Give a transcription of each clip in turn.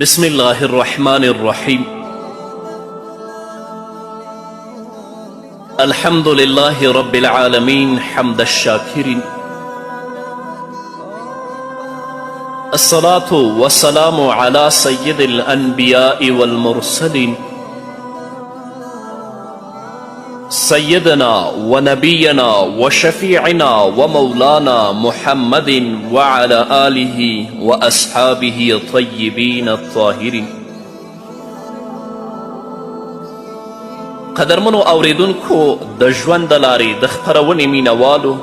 بسم الله الرحمن الرحيم. الحمد لله رب العالمين حمد الشاكرين، الصلاة والسلام على سيد الأنبياء والمرسلين سيدنا ونبينا وشفيعنا ومولانا محمد وعلى آله وأصحابه الطيبين الطاهرين. قدرمنو اوریدونکو د ژوند د لارې د خپرونې مینوالو،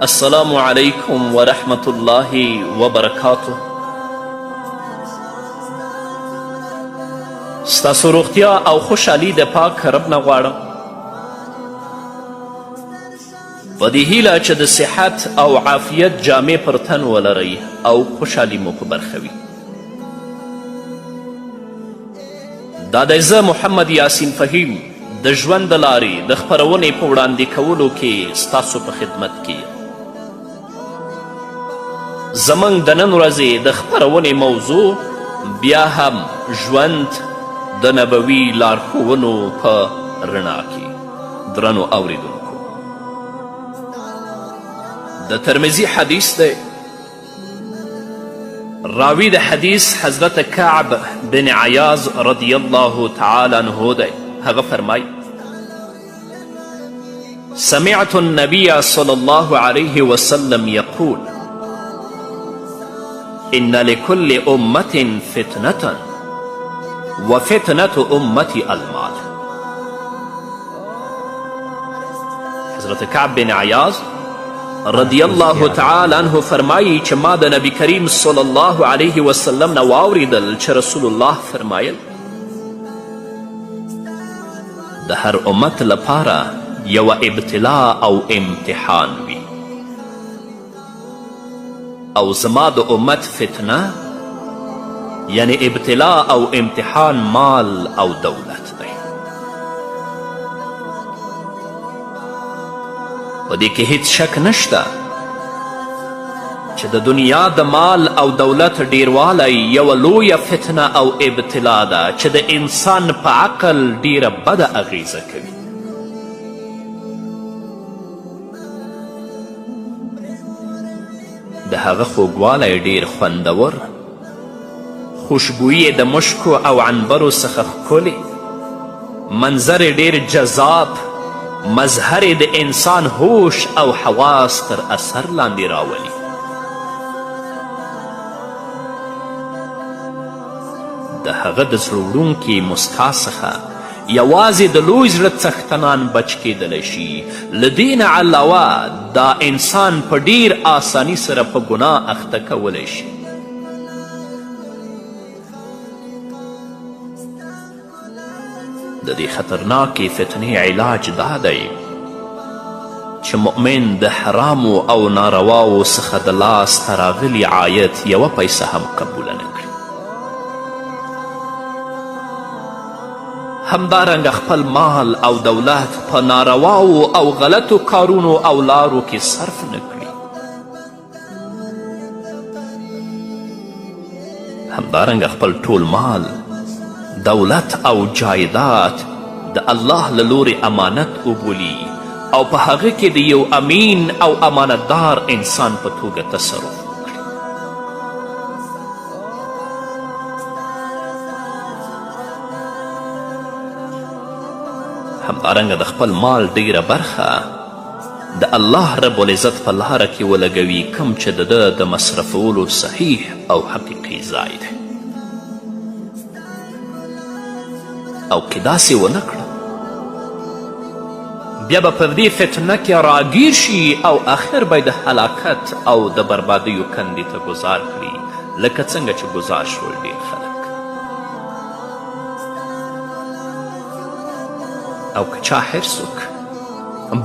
السلام علیکم ورحمة الله وبرکاته. ستاسو روغتیا او خوشحالي د پاک رب نه غواړم، په دې هیله چې د صحت او عافیت جامې پر تن ولرئ او خوشحالي مو په برخه وي. دا دی زه محمد یاسین فهیم د ژوند د لارې د خپرونې په وړاندې کولو کې ستاسو په خدمت کې. زموږ د نن ورځې د خپرونې موضوع بیا هم ژوند د نبوي لارښوونو په رڼا کې. درنو اوریدونکو، د ترمذي حدیث دی. راوی د حدیث حضرت کعب بن عیاض رضی الله تعالی عنه دی. هغه فرمای: سمعت النبي صلى الله عليه وسلم يقول إن لكل أمة فتنة وفتنة أمتي المال. حضرت کعب بن عیاض رضی الله تعالی عنه فرمایی چې ما د نبی کریم صلی الله علیه وسلم نه واوریدل چې رسول الله فرمایل د هر امت لپاره یوه ابتلا او امتحان وي، او زما د امت فتنه یعنی ابتلا او امتحان مال او دولت دی. په دې کې هیڅ شک نشته چې د دنیا د مال او دولت ډیروالی یوه لویه فتنه او ابتلا ده چې د انسان په عقل ډیره بده اغیزه کوي. د هغه خوږوالی ډیر خوندور، خوشبویی د مشکو او عنبرو څخه ښکلې، منظر ډیر جذاب، مظهر د انسان هوش او حواس تر اثر لاندې راولي. د هغه د زړه وړونکي مسکا څخه یوازې د لوی زړه څښتنان بچ کیدلی شي. له دې نه علاوه دا انسان په ډیر آسانی سره په ګناه اخته کولی شي. د دې خطرناکې فتنې علاج دا دی چې مؤمن د حرامو او نارواو څخه د لاس ته راغلي عاید یوه پیسه هم قبوله نه کړي. همدارنګه خپل مال او دولت په نارواو او غلطو کارونو او لارو کې صرف نه کړي. همدارنګه خپل ټول مال، دولت او جایداد د الله له لورې امانت وبولي او په هغه کې د یو امین او امانتدار انسان په توګه تصرف وکړي. همدارنګه د خپل مال ډیره برخه د الله رب العزت په لاره کې ولګوي، کوم چې د ده د مصرفولو صحیح او حقیقي ځای دی. او که داسې ونه کړه بیا به په دې فتنه کې راګیر شي او آخر به د هلاکت او د بربادیو کندې ته ګذار کړي، لکه څنګه چې ګذار شول ډېر خلک. او که چا حرص وکړه،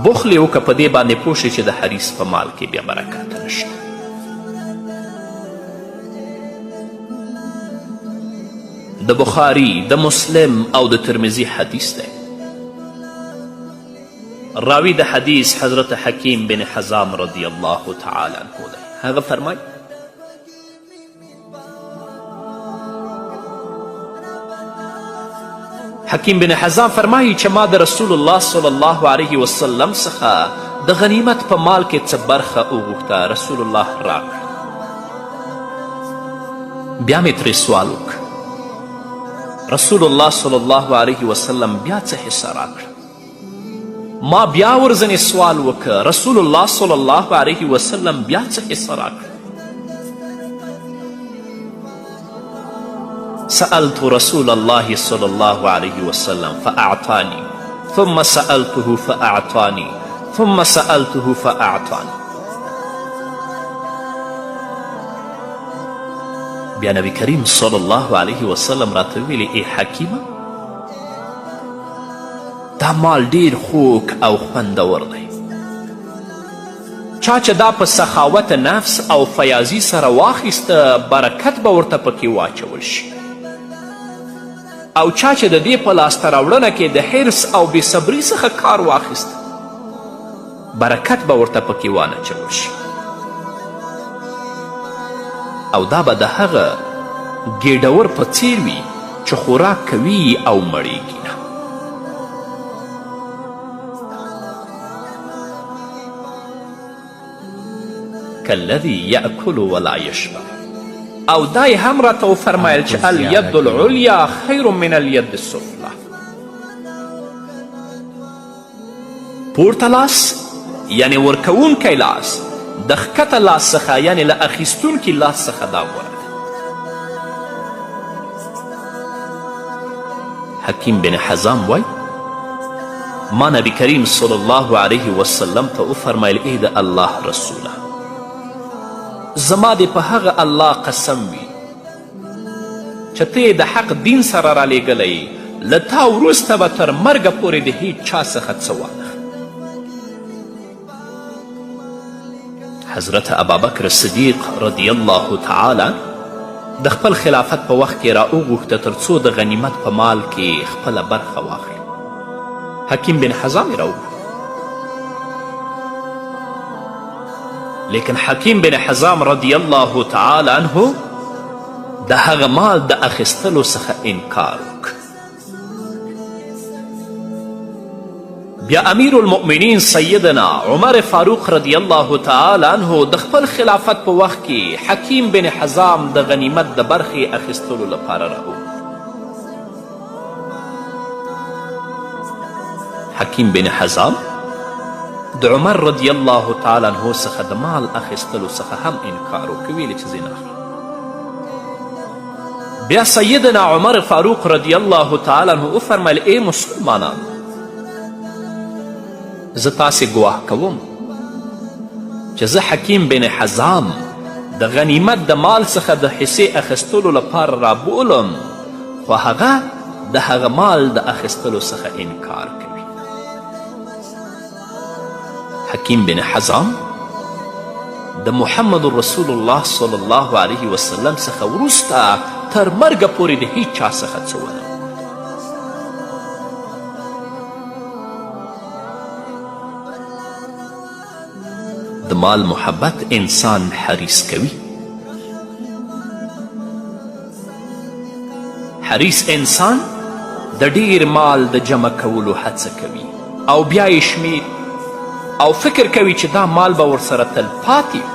بخل یې وکړه، په دې باندې پوه شي چې د حریص په مال کې بیا برکت نشته. د بخاري، د مسلم او د ترمذي حدیث دی. راوی د حدیث حضرت حکیم بن حزام رضی الله تعالی عنه دی. هغه فرمای: حکیم بن حزام فرمایي چې ما د رسول الله صلی الله علیه وسلم څخه د غنیمت په مال کې څه برخه وغوښته. رسول الله راکړه. بیا مې ترې سوال وکړ. رسول الله صلی الله علیه وسلم بیا څه حصه راکړه. ما بیا ورځنې سوال وکړ. رسول الله صلی الله علیه وسلم بیا څه حصه راکړه. سألت رسول الله صلی الله علیه وسلم فأعطانی ثم سألته فأعطانی ثم سألته فأعطانی. بیا نبی کریم صلی الله علیه وسلم راته ویلي ای حکیمه دا مال ډیر خوږ او خوندور دی. چا چې دا په سخاوت نفس او فیاضي سره واخیسته برکت به ورته پکې واچول شي، او چا چې د دې په لاسته راوړنه کې د حرص او بېصبري څخه کار واخیسته برکت به ورته پکې وانچول شي، او دا به د هغه ګېډور په څیر وي چې خوراک کوي او مړیږي نه. کالذي یأکل ولا یشبع. او دا یې هم راته وفرمیل چې الید العلیا خیر من الید السفلی. پورته لاس یعنی ورکوونکی لاس د ښکته لاس څخه یعنی له اخیستونکي لاس څخه دا غوره دی. حکیم بن حزام وای ما نبی کریم صلی الله علیه وسلم ته وفرمیل ای د الله رسوله زما دې په هغه الله قسم وي چې ته د حق دین سره رالیږلی له تا وروسته به تر مرګه پورې د هیچ چا څخه څه وانه. حضرت ابابکر صدیق رضی الله تعالی د خپل خلافت په وخت کې را وغوښته تر څو د غنیمت په مال کې خپله برخه واخلي. حکیم بن حزام یې راوغوښت، لیکن حکیم بن حزام رضی الله تعالی عنه د هغه مال د اخیستلو څخه انکار وکړ. بیا امیر المؤمنین سیدنا عمر فاروق رضی الله تعالی عنه د خپل خلافت په وخت کې حکیم بن حزام د غنیمت د برخې اخیستلو لپاره راوغوښت. حکیم بن حزام د عمر رضی الله تعالی عنه څخه د مال اخیستلو څخه هم انکار وکړ، ویلې چې زه نه اخلم. بیا سیدنا عمر فاروق رضی الله تعالی عنه وفرمیل ای مسلمانانو زه تاسې ګواه کوم چې زه حکیم بن حزام د غنیمت د مال څخه د حصې اخیستلو لپاره رابولم، خو هغه د هغه مال د اخیستلو څخه انکار کوي. حکیم بن حزام د محمد رسول الله صلی الله علیه وسلم څخه وروسته تر مرګه پورې د هیچ چا څخه څه ونه. د مال محبت انسان حریص کوي. حریص انسان د ډیر مال د جمع کولو هڅه کوي او بیا یې شمیر او فکر کوي چې دا مال به ورسره تل پاتې وي.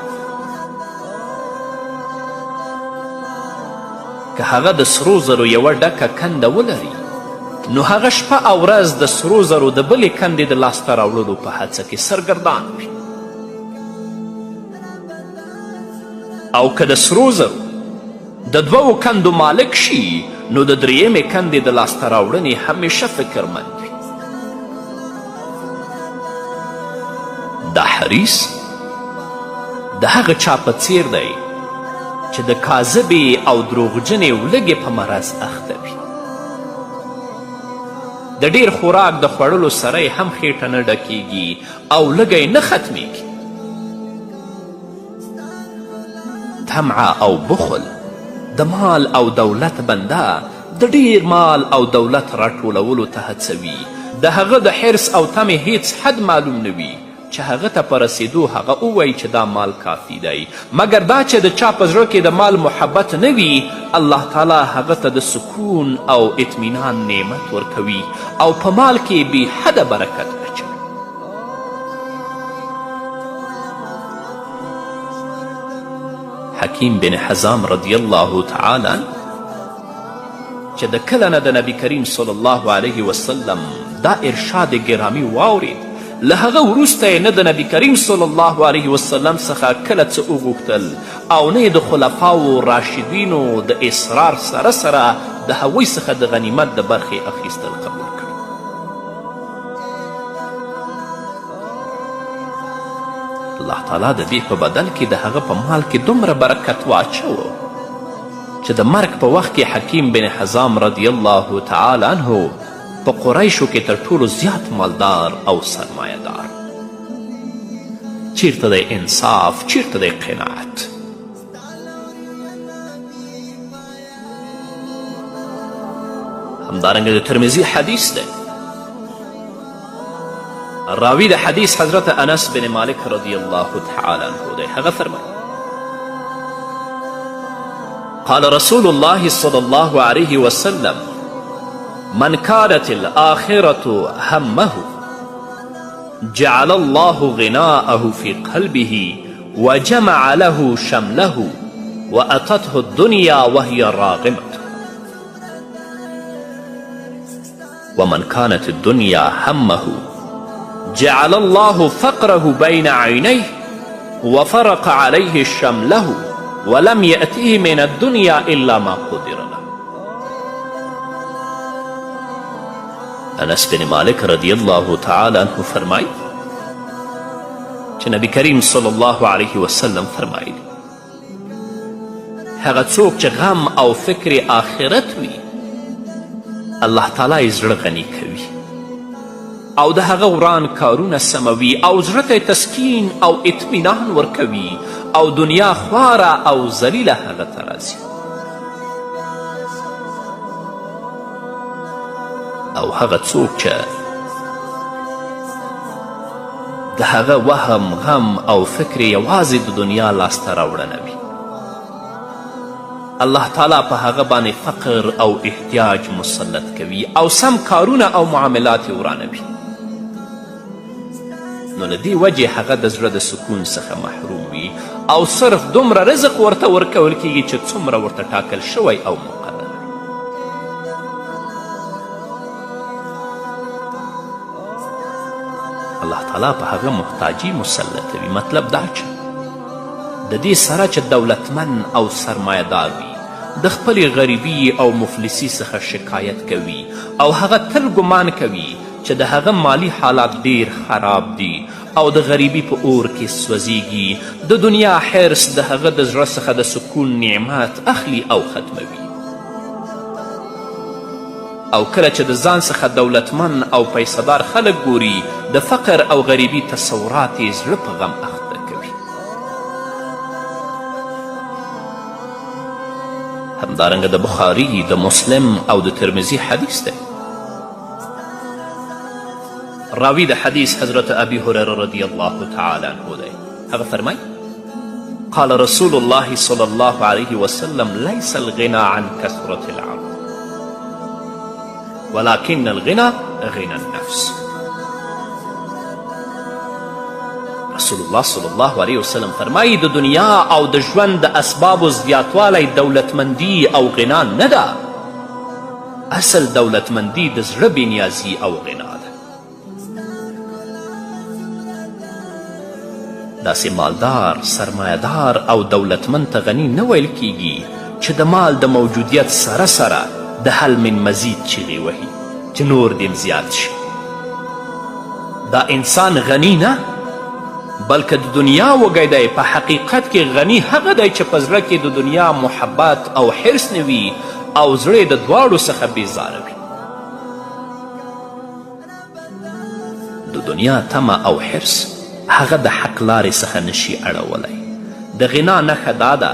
که هغه د سرو زرو یوه ډکه کنده ولري نو هغه شپه او ورځ د سرو زرو د بلې کندې د لاسته راوړلو په هڅه کې سرګردان وي. او که د سرو زرو د دوو کندو مالک شي نو د درېیمې کندې د لاسته راوړنې همیشه فکرمند وي. دا حریص د هغه چا په څیر دی چې د کاذبې او دروغجنې ولږې په مرض اخته وي. د ډیر خوراک د خوړلو سره یې هم خیټه نه ډکیږي او لږی نه ختمیږي. طمع او بخل د مال او دولت بنده د ډیر مال او دولت راټولولو ته هڅوي. د هغه د حرص او تمې هیڅ حد معلوم نه وي چې هغه ته په رسېدو هغه ووایي چې دا مال کافي دی، مګر دا چې د چا په زړه کې د مال محبت نه وي، الله تعالی هغه ته د سکون او اطمینان نعمت ورکوي او په مال کې بې حده برکت اچوي. حکیم بن حزام رضی الله تعالی چې د کله نه د نبی کریم صلی الله علیه وسلم دا ارشاد گرامی واورید، له هغه وروسته یې نه د نبی کریم صلی الله علیه وسلم څخه کله څه وغوښتل او نه یې د خلفاو راشدینو د اصرار سره سره د هغوی څخه د غنیمت د برخې اخیستل قبول کړي. الله تعالی د دې په بدل کې د هغه په مال کې دومره برکت واچوه چې د مرګ په وخت کې حکیم بن حزام رضی الله تعالی عنه په قریشو کې تر ټولو زیات مالدار او سرمایهدار. چیرته دی انصاف، چیرته دی قناعت؟ همدارنګه د ترمذي حدیث دی، راوی د حدیث حضرت انس بن مالک رضی الله تعالی عنه دی. هغه فرمایي قال رسول الله صلى الله عليه وسلم من كانت الآخرة همه جعل الله غناءه في قلبه وجمع له شمله وأتته الدنيا وهي راغمة ومن كانت الدنيا همه جعل الله فقره بين عينيه وفرق عليه شمله ولم يأته من الدنيا إلا ما قدر له. انس بن مالک رضی الله تعالی عنه فرمایي چې نبی کریم صلی الله علیه وسلم فرمایي هغه څوک چې غم او فکر آخرت وي الله تعالی یې زړه غني کوي او د هغه وران کارونه سموي او زړه ته تسکین او اطمینان ورکوي او دنیا خواره او ذلیله هغه ته راځي. او هغه څوک چې د هغه وهم، غم او فکر یوازې د دنیا لاسته راوړنه وي، الله تعالی په هغه باندې فقر او احتیاج مسلط کوي او سم کارونه او معاملات یې ورانوي. نو له دې وجې هغه د زړه د سکون څخه محروم وي او صرف دومره رزق ورته ورکول کیږي چې څومره ورته ټاکل شوی او مقرر. الله تعالی په هغه محتاجي مسلطوي. مطلب دا چې د دې سره چې دولتمن او سرمایهدار وي د خپلې غریبي او مفلسي څخه شکایت کوي او هغه تل ګمان کوي چې د هغه مالی حالات ډیر خراب دي او د غریبي په اور کې سوځیږي. د دنیا حرص د هغه د زړه څخه د سکون نعمت اخلي او ختموي او کله چې د ځان څخه دولتمن او پیسهدار خلک ګوري د فقر او غریبي تصورات یې زړه په غم اخته کوي. همدارنګه د بخاري، د مسلم او د ترمذي حدیث دی. راوی د حدیث حضرت ابی هریره رضی الله تعالی عنه دی. هغه فرمایي قال رسول الله صلی الله علیه وسلم ليس الغنى عن كثرة العرض ولكن الغنى غنى النفس. رسول الله صلی الله علیه وسلم فرمایي د دنیا او د ژوند د اسبابو زیاتوالی دولتمندي او غنا نه ده، اصل دولتمندي د زړه بېنیازي او غنا ده. داسې مالدار، سرمایهدار او دولتمند ته غني نه ویل کیږي چې د مال د موجودیت سره سره د حل من مزید چیغې وهي چې نور دې زیات شي. دا انسان غني نه بلکې د دنیا وږی دی. په حقیقت کې غني هغه دی چې په زړه کې د دنیا محبت او حرص نه وي او زړه د دواړو څخه بیزاره وي. د دنیا تمه او حرص هغه د حق لارې څخه نشي اړولی. د غنا نښه دا ده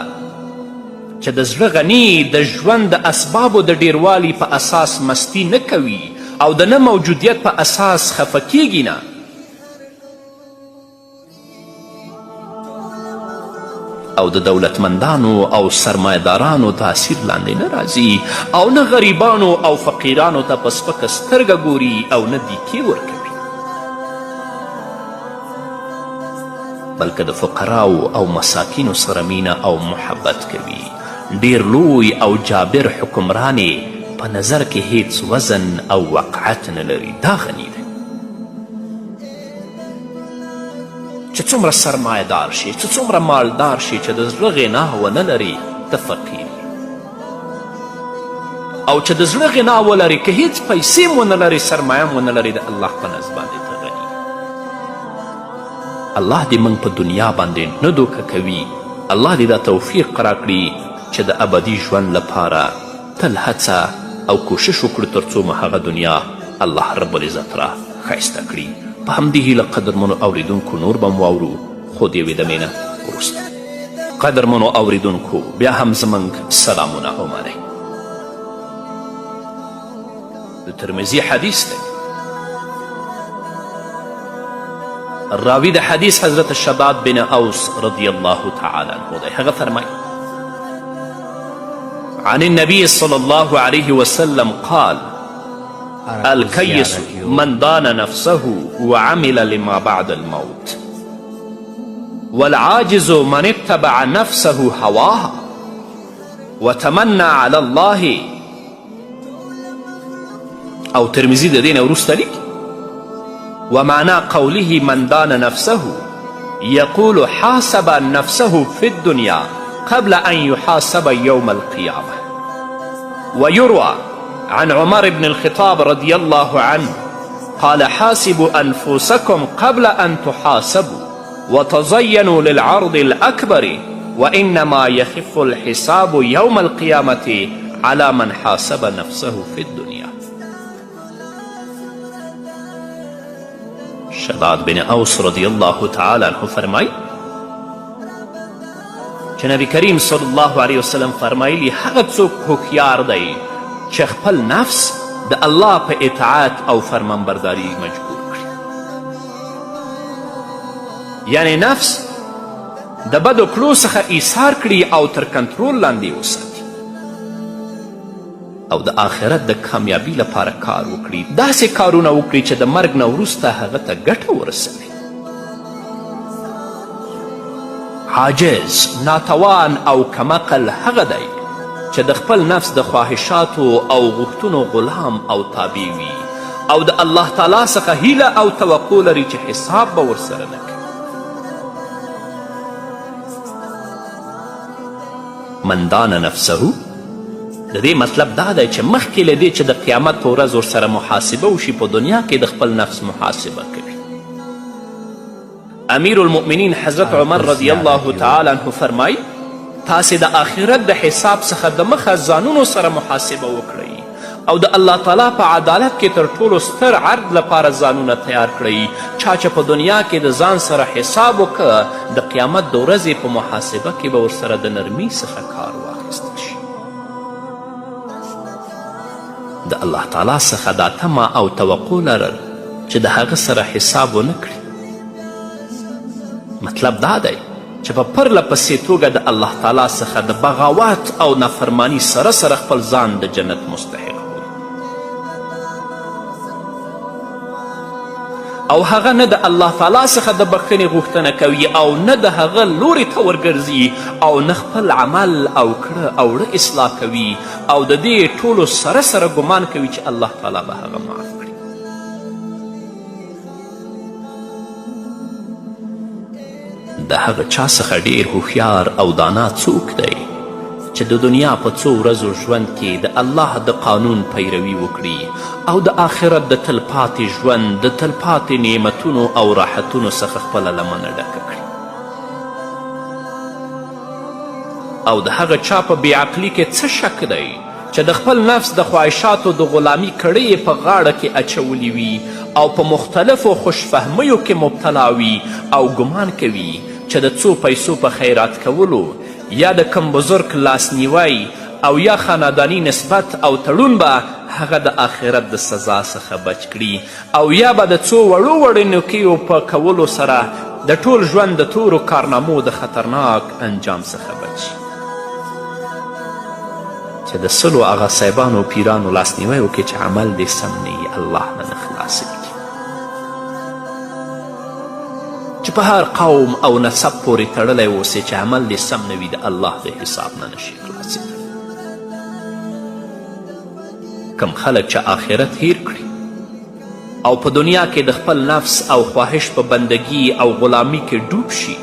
چې د زړه غني د ژوند د اسبابو د ډیروالي په اساس مستی نه کوي او د نه موجودیت په اساس خفه کیږي نه، او د دولتمندانو او سرمایهدارانو تاثیر لاندې نه راځي او نه غریبانو او فقیرانو ته په سپکه سترګه ګوري او نه دیکې ورکوي، بلکې د فقراو او مساکینو سره مینه او محبت کوي. ډیر لوی او جابر حکمران په نظر کې هیڅ وزن او وقعت نه لري. دا غني دی چې څومره سرمایهدار شي، چې څومره مالدار شي، چې د زړه غنا ونه لري ته فقیر، او چې د زړه غنا ولري که هیڅ پیسې هم ونه لري، سرمایه هم ونه لري، د الله په نزد باندې ته غني. الله دې موږ په دنیا باندې نه دوکه کوي. الله دې دا توفیق راکړي چې د ابدي ژوند لپاره تل هڅه او کوشش وکړو تر څو مو هغه دنیا الله رب العزت را ښایسته کړي. په همدې هیله قدرمنو اوریدونکو نور به م واورو، خو د یوې دمې نه وروسته. قدرمنو اوریدونکو بیا هم زموږ سلامونه ومنئ. د ترمذي حدیث دی. راوی د حدیث حضرت شداد بن اوس رضی الله تعالی عنه دی. هغه فرمایي عن النبي صلى الله عليه وسلم قال الكيس من دان نفسه وعمل لما بعد الموت والعاجز من اتبع نفسه هواها وتمنى على الله. او ترمذي د دې نه وروسته لیکي ومعنى قوله من دان نفسه يقول حاسب نفسه في الدنيا قبل أن يحاسب يوم القيامة. ويروى عن عمر بن الخطاب رضي الله عنه قال حاسبوا أنفسكم قبل أن تحاسبوا وتزينوا للعرض الأكبر وإنما يخف الحساب يوم القيامة على من حاسب نفسه في الدنيا. شداد بن اوس رضی الله تعالی عنه فرمای چې نبی کریم صلی الله علیه وسلم فرمایلی هغه څوک هوښیار دی چې خپل نفس د الله په اطاعت او فرمانبرداري مجبور کړي، یعنی نفس د بدو کړو څخه ایثار کړي او تر کنترول لاندې وساتي او د آخرت د کامیابی لپاره کار وکړي، داسې کارونه وکړي چې د مرګ نه وروسته هغه ته ګټه ورسوي. عاجز، ناتوان او کمعقل هغه دی چې د خپل نفس د خواهشاتو او غوښتنو غلام او تابع وي او د الله تعالی څخه هیله او توقع لري چې حساب به ورسره نه کوي. من دان نفسه د دې مطلب دا دی چې مخکې له دې چې د قیامت په ورځ ورسره محاسبه وشي په دنیا کې د خپل نفس محاسبه کوي. امیر المؤمنین حضرت عمر رضی الله تعالی عنه فرمایي تاسې د آخرت د حساب څخه د مخه ځانونو سره محاسبه وکړئ او د الله تعالی په عدالت کې تر ټولو ستر عرض لپاره ځانونه تیار کړئ. چا چې په دنیا کې د ځان سره حساب وکړه د قیامت د ورځې په محاسبه کې به ورسره د نرمۍ څخه کار واخیستل شي. د الله تعالی څخه دا تمه او توقع لرل چې د هغه سره حساب ونه کړي. مطلب دا دی چې په پرله پسې توګه د الله تعالی څخه د بغاوت او نافرمانی سره سره خپل ځان د جنت مستحق او هغه نه د الله تعالی څخه د بخښنې غوښتنه کوي او نه د هغه لوري ته ورګرځي او نه خپل عمل او کړه او ړه اصلاح کوي او د دې ټولو سره سره ګمان کوي چې الله تعالی به هغه معاف کړي. د هغه چا څخه ډیر هوښیار او دانا څوک دی چې د دنیا په څو ورځو ژوند کې د الله د قانون پیروي وکړي او د آخرت د تلپاتې ژوند د تلپاتې نعمتونو او راحتونو څخه خپله لمنه ډکه کړي. او د هغه چا په بېعقلي کې څه شک دی چې د خپل نفس د خواهشاتو د غلامي کړۍ یې په غاړه کې اچولي وي او په مختلفو خوشفهمیو کې مبتلا وي او ګمان کوي چې د څو پیسو په خیرات کولو یا د کم بزرگ لاسنیوی او یا خاندانی نسبت او تړون به هغه د آخرت د سزا څخه بچ کړي او یا به د څو وړو وړو نیکیو په کولو سره د ټول ژوند د تورو کارنامو د خطرناک انجام څخه بچ شي، چې د سلو هغه صاحبانو پیرانو لاسنیوی وکړي چې عمل دې سم نه وي، الله نه خلاصوي، چې په هر قوم او نسب پورې تړلی اوسې چې عمل دې سم نه وي، د الله د حساب نه نشي خلاصېدلی. کم خلک چې آخرت هیر کړي او په دنیا کې د خپل نفس او خواهش په بندگی او غلامی کې ډوب شي،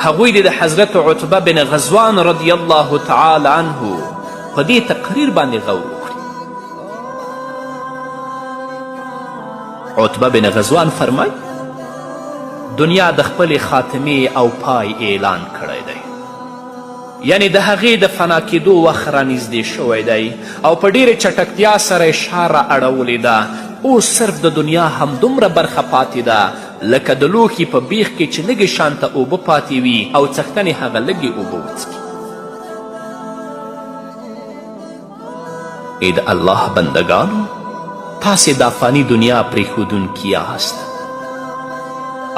هغوی د حضرت عتبه بن غزوان رضی الله تعالی عنه په دې تقریر باندې غور وکړي. عتبه بن غزوان فرمای دنیا د خپلې خاتمې او پای اعلان کړی دی، یعنی د هغې د فنا کېدو وخت رانږدې شوی دی او په ډېرې چټکتیا سره یې اشاره اړولې ده. اوس صرف د دنیا همدومره برخه پاتې ده لکه د لوښي په بیخ کې چې لږې شانته اوبه پاتې وي او څښتنې هغه لږې اوبه وڅکي. ای د الله بندگانو، تاسې دا فانی دنیا پرېښودونکي یاست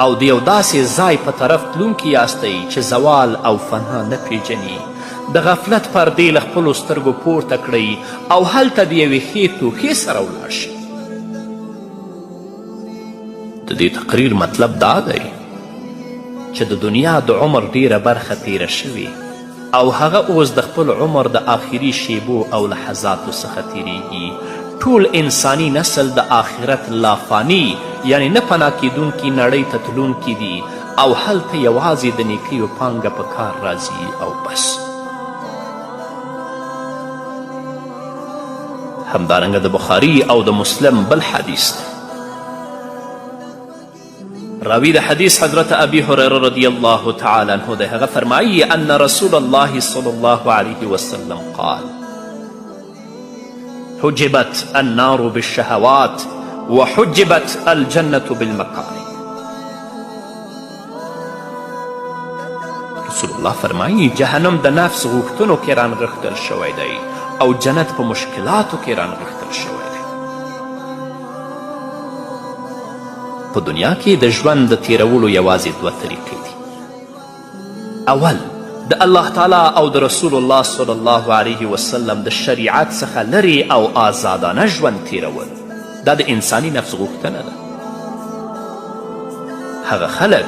او د یو داسې ځای په طرف تلونکي یاستئ چې زوال او فنا نه پیژني. د غفلت پردې له خپلو سترګو پورته کړئ او هلته د یوې ښې توښې سره ولاړ شئ. د دې تقریر مطلب دا دی چې د دنیا د عمر ډیره برخه تیره شوې او هغه اوس د خپل عمر د آخري شیبو او لحظاتو څخه تیریږي. ټول انسانی نسل د آخرت لافانی یعنی نه پناه کیدونکي نړۍ ته تلونکي دي او هلته یوازې د نیکیو پانګه په کار راځي او بس. همدارنګه د بخاري او د مسلم بل حدیث دی. راوی د حدیث حضرت ابی هریره رضی الله تعالی عنه دی. هغه فرمایي ان رسول الله صلی الله علیه وسلم قال حجبت النار بالشهوات وحجبت الجنة بالمكاره. رسول الله فرمایي جهنم د نفس غوښتنو کې رانغښتل شوی دی او جنت په مشکلاتو کې رانغښتل شوی دی. په دنیا کې د ژوند د تیرولو یوازې دوه طریقې دي. اول د الله تعالی او د رسول الله صلی الله علیه وسلم د شریعت څخه لرې او آزادانه ژوند تیرول. دا د انساني نفس غوښتنه ده. هغه خلک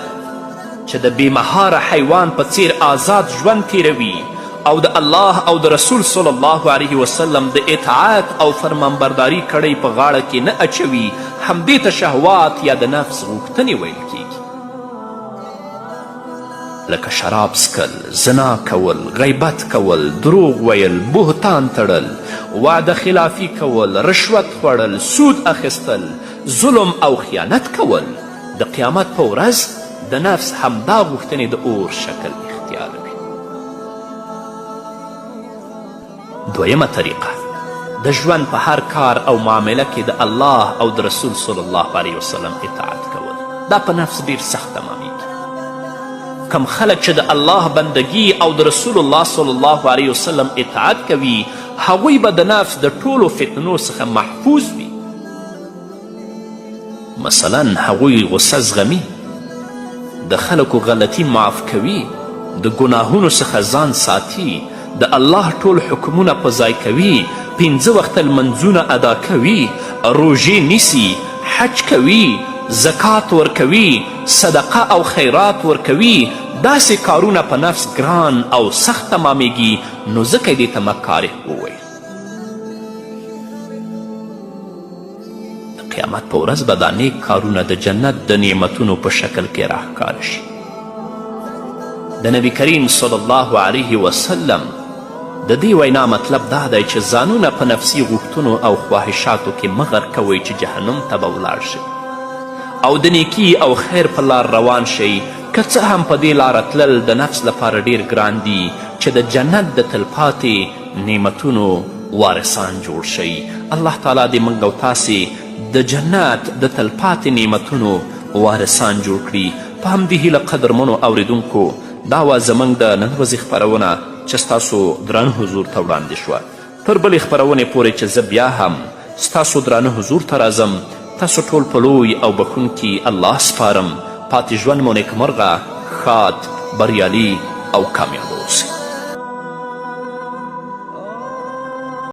چې د بېمهاره حیوان په څیر آزاد ژوند تیروي او د الله او د رسول صلی الله علیه وسلم د اطاعت او فرمانبرداري کړۍ په غاړه کې نه اچوي، همدې ته شهوات یا د نفس غوښتنې ویل کیږي. لکه شراب څکل، زنا کول، غیبت کول، دروغ ویل، بهتان تړل، وعده خلافي کول، رشوت خوړل، سود اخیستل، ظلم او خیانت کول. د قیامت په ورځ د نفس همدا غوښتنې د اور شکل اختیاروي. دویمه طریقه د ژوند په هر کار او معامله کې د الله او د رسول صلی الله علیه وسلم اطاعت کول. دا په نفس ډیر سخت تمامیږي. کم خلک چې د الله بندگی او د رسول الله صلی الله علیه وسلم اطاعت کوي، هغوی به د نفس د ټولو فتنو څخه محفوظ وي. مثلا هغوی غصه زغمي، د خلکو غلطي معاف کوي، د ګناهونو څخه ځان ساتي، د الله ټول حکمونه په ځای کوي، 5 وخته لمنځونه ادا کوي، روژې نیسي، حج کوي، زکات ورکوي، صدقه او خیرات ورکوي. داسې کارونه په نفس ګران او سخت تمامیږي، نو ځکه یې دې ته مکاره وویل. د قیامت په ورځ به دا نیک کارونه د جنت د نعمتونو په شکل کې راښکاره شي. د نبی کریم صلی الله علیه وسلم د دې وینا مطلب دا دی چې ځانونه په نفسي غوښتنو او خواهشاتو کې مه غر کوئ چې جهنم ته به ولاړ شئ، او د نیکي او خیر په لار روان شئ. که څه هم په دې لاره تلل د نفس لپاره ډیر ګران دي چې د جنت د تلپاتې نعمتونو وارثان جوړ شئ. الله تعالی دې موږ او تاسې د جنت د تلپاتې نعمتونو وارثان جوړ کړي. په همدې هیله قدرمنو اوریدونکو، دا وه زموږ د نن ورځې خپرونه چې ستاسو درانه حضور ته وړاندې شوه. تر بلې خپرونې پورې چې زه بیا هم ستاسو درانه حضور ته راځم، تاسو ټول په لوی او بخونکي الله سپارم. پاتې ژوند مو نیکمرغه، ښاد، بریالي او کامیاب.